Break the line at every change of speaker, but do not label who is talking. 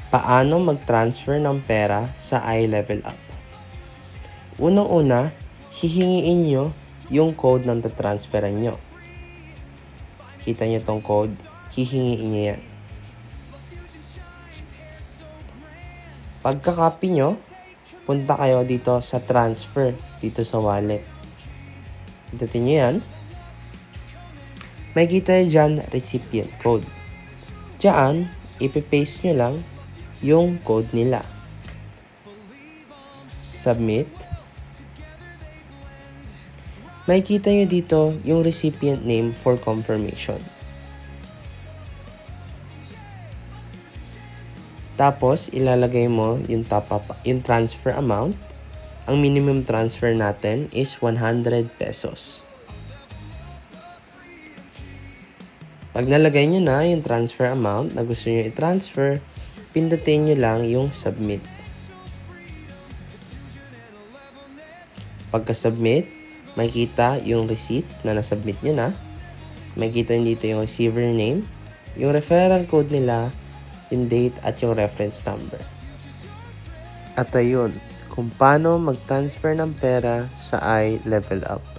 Paano mag-transfer ng pera sa iLevelUp? Unang-una, hihingiin nyo yung code ng tatransferan nyo. Kita nyo tong code, hihingiin nyo yan. Pagka-copy nyo, punta kayo dito sa transfer, dito sa wallet. Pindutin nyo yan. May kita nyo dyan, recipient code. Diyan, ipipaste nyo lang yung code nila. Submit. May kita nyo dito yung recipient name for confirmation. Tapos, ilalagay mo yung yung transfer amount. Ang minimum transfer natin is 100 pesos. Pag nalagay nyo na yung transfer amount na gusto nyo i-transfer, pindutin nyo lang yung submit. Pagka-submit, may kita yung receipt na nasubmit nyo na. May kita dito yung receiver name, yung referral code nila, yung date at yung reference number. At ayun, kung paano mag-transfer ng pera sa iLevelUp.